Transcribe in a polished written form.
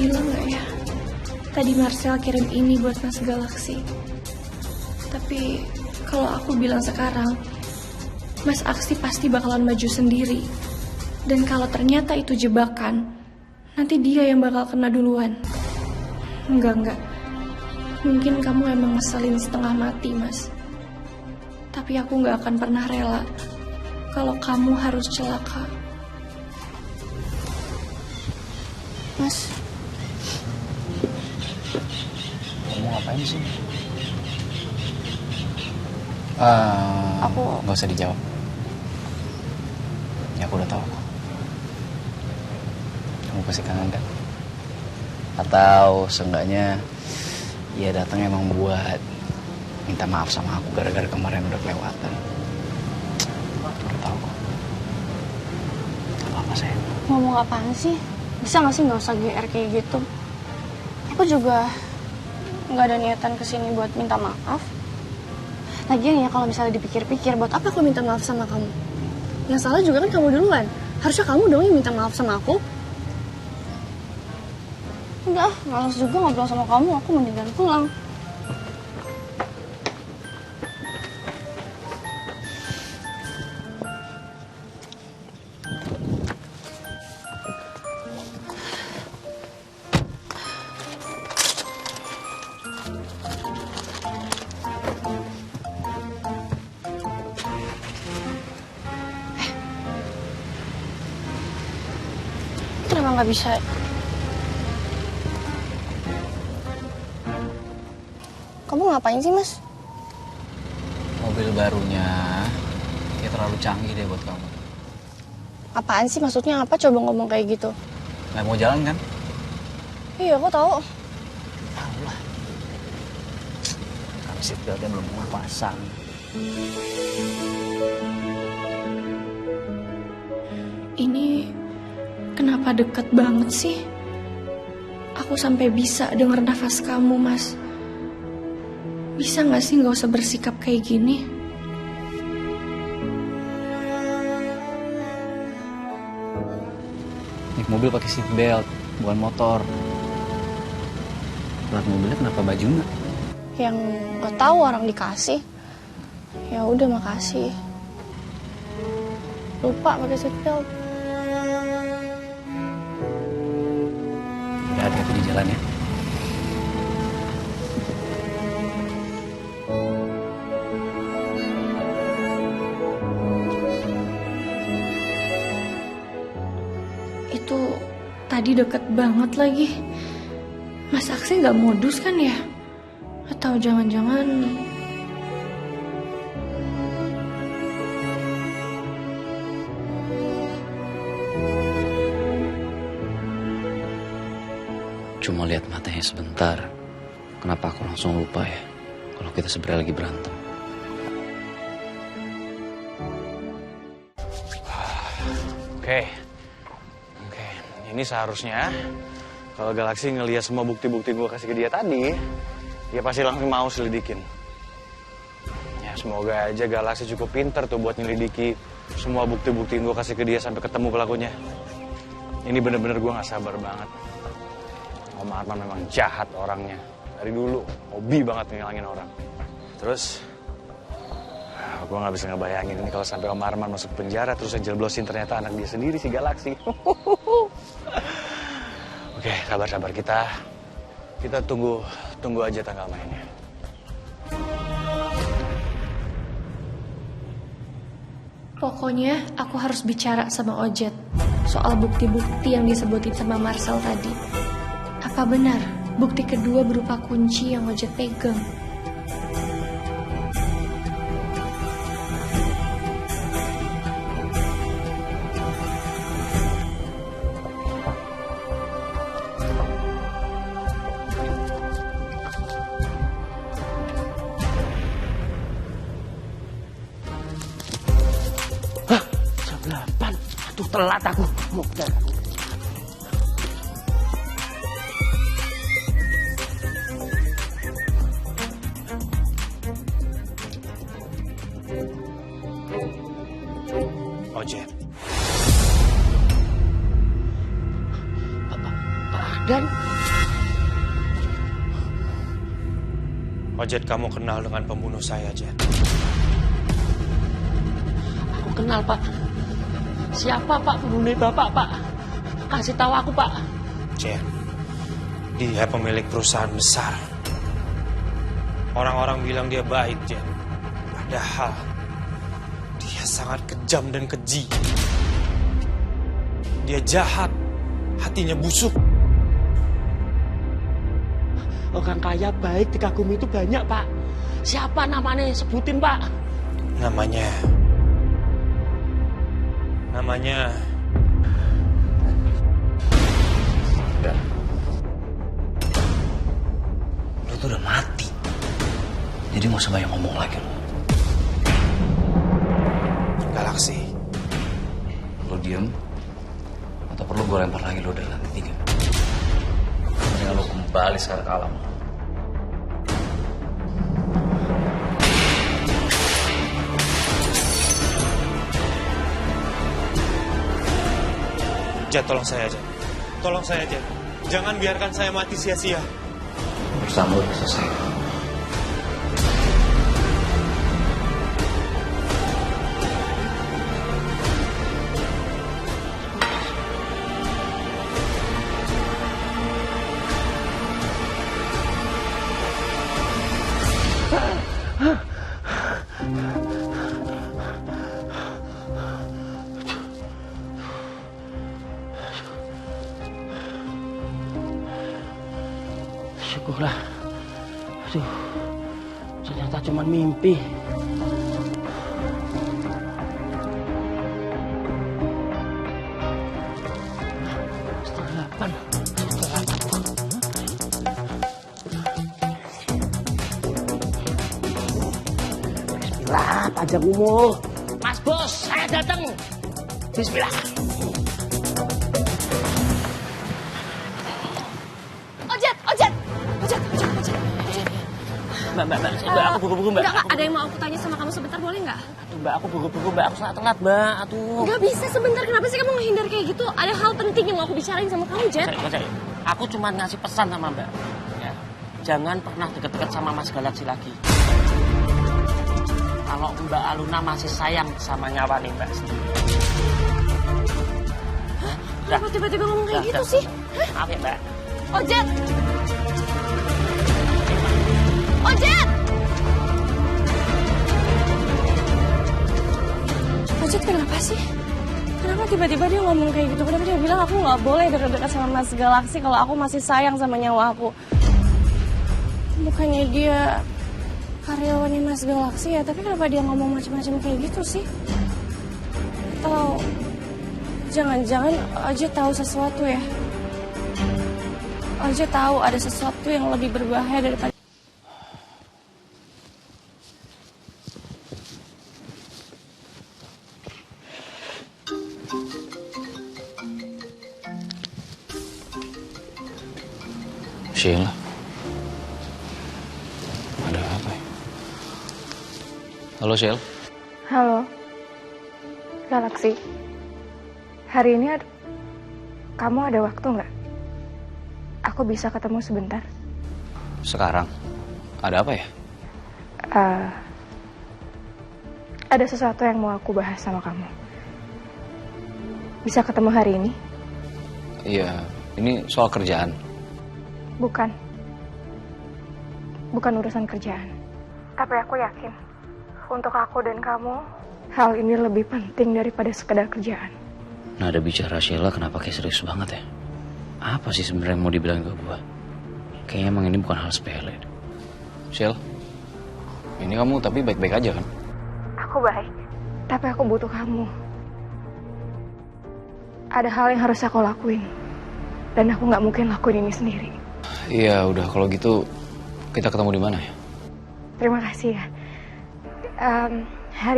bilang gak ya? Tadi Marcel kirim ini buat Mas Galaxy. Tapi kalau aku bilang sekarang, Mas Aksi pasti bakalan maju sendiri. Dan kalau ternyata itu jebakan, nanti dia yang bakal kena duluan. Enggak. Mungkin kamu emang ngeselin setengah mati, Mas. Tapi aku gak akan pernah rela kalau kamu harus celaka. Mas, kamu ngapain sih? Aku nggak usah dijawab. Ya aku udah tahu. Kamu pasti kangen kan? Atau seenggaknya ya datang emang buat minta maaf sama aku gara-gara kemarin udah kelewatan. Udah tahu kok. Gak apa-apa sayang. ngomong apaan sih? Bisa gak sih gak usah GR kayak gitu? Aku juga gak ada niatan kesini buat minta maaf. Lagian ya kalau misalnya dipikir-pikir, buat apa aku minta maaf sama kamu? Yang salah juga kan kamu duluan. Harusnya kamu dong yang minta maaf sama aku. Udah, malas juga ngobrol sama kamu. Aku mendingan pulang. Kenapa nggak bisa? Kamu ngapain sih, Mas? Mobil barunya kayak terlalu canggih deh buat kamu. Apaan sih? Maksudnya apa? Coba ngomong kayak gitu. Nggak mau jalan kan? Iya, aku tahu. Tahu lah. Kan seatbeltnya belum mau pasang. Ini kenapa deket banget sih? Aku sampai bisa denger nafas kamu, Mas. Bisa gak sih gak usah bersikap kayak gini? Naik mobil pakai seatbelt, bukan motor. Plat mobilnya kenapa bajunya? Yang gak tahu orang dikasih. Ya udah, makasih. Lupa pakai seatbelt. Udah hati-hati di jalan ya. Itu tadi deket banget lagi. Mas Aksi gak modus kan ya? Atau jangan-jangan... Cuma lihat matanya sebentar. Kenapa aku langsung lupa ya? Kalau kita sebenarnya lagi berantem. Oke. Ini seharusnya kalau Galaxy ngelihat semua bukti-bukti gue kasih ke dia tadi, dia pasti langsung mau selidikin. Ya semoga aja Galaxy cukup pinter tuh buat nyelidiki semua bukti-bukti gue kasih ke dia sampai ketemu pelakunya. Ini bener-bener gue nggak sabar banget. Om Arman memang jahat orangnya. Dari dulu hobi banget ngilangin orang. Terus gue nggak bisa ngebayangin ini kalau sampai Om Arman masuk penjara terus jelblosin ternyata anak dia sendiri si Galaxy. Oke, sabar kita tunggu aja tanggal mainnya. Pokoknya aku harus bicara sama Ojet soal bukti-bukti yang disebutin sama Marcel tadi. Apa benar bukti kedua berupa kunci yang Ojet pegang? Jam 8. Aduh, telat aku. Mudah aku. Ojet. Dan Jet, kamu kenal dengan pembunuh saya, Jet? Aku kenal, Pak. Siapa, Pak, pembunuh Bapak, Pak? Kasih tahu aku, Pak. Jet, dia pemilik perusahaan besar. Orang-orang bilang dia baik, Jet. Padahal dia sangat kejam dan keji. Dia jahat, hatinya busuk. Orang kaya baik dikagumi itu banyak, Pak. Siapa namanya? Sebutin, Pak. Namanya... Udah. Lu tuh udah mati. Jadi gak usah banyak ngomong lagi lu. Galaksi. Lu diem. Atau perlu gue lempar lagi lu dari lantai 3. Mendingan lu kembali sekarang ke alam. Jet, tolong saya, Jet. Tolong saya, Jet. Jangan biarkan saya mati sia-sia. Urusan lu udah selesai. Syukurlah. Aduh, ternyata cuma mimpi. Setengah 8. Bismillah, panjang umur. Mas Bos, saya datang. Bismillah. Mbak, aku buru-buru, Mbak. Enggak, ada yang mau aku tanya sama kamu sebentar, boleh nggak? Aduh, Mbak, aku buru-buru, Mbak. Aku sangat telat, Mbak. Aduh. Nggak bisa sebentar, kenapa sih kamu menghindar kayak gitu? Ada hal penting yang mau aku bicarain sama kamu, Jet. Aku cuma ngasih pesan sama Mbak. Ya, jangan pernah deket-deket sama Mas Galaksi lagi. Kalau Mbak Aluna masih sayang sama nyawa nih, Mbak. Hah? Kenapa tiba-tiba ngomong kayak gitu sih? Hah? Maaf ya, Mbak. Oh, Jet! Oh, Jet! Oh, Jet, kenapa sih? Kenapa tiba-tiba dia ngomong kayak gitu? Kenapa dia bilang aku nggak boleh dekat-dekat sama Mas Galaksi kalau aku masih sayang sama nyawa aku? Bukannya dia karyawannya Mas Galaksi ya, tapi kenapa dia ngomong macam-macam kayak gitu sih? Atau jangan-jangan Ojet tahu sesuatu ya? Ojet tahu ada sesuatu yang lebih berbahaya daripada... Sheila, ada apa ya? Halo, Sheila. Halo, Galaksi. Hari ini kamu ada waktu nggak? Aku bisa ketemu sebentar. Sekarang? Ada apa ya? Ada sesuatu yang mau aku bahas sama kamu. Bisa ketemu hari ini? Iya, ini soal kerjaan. Bukan. Bukan urusan kerjaan. Tapi aku yakin, untuk aku dan kamu, hal ini lebih penting daripada sekedar kerjaan. Nada bicara Sheila kenapa kayak serius banget ya? Apa sih sebenarnya yang mau dibilang ke gua? Kayaknya emang ini bukan hal sepele. Sheila, ini kamu tapi baik-baik aja kan? Aku baik, tapi aku butuh kamu. Ada hal yang harus aku lakuin, dan aku nggak mungkin lakuin ini sendiri. Iya, udah kalau gitu kita ketemu di mana ya? Terima kasih ya. Hari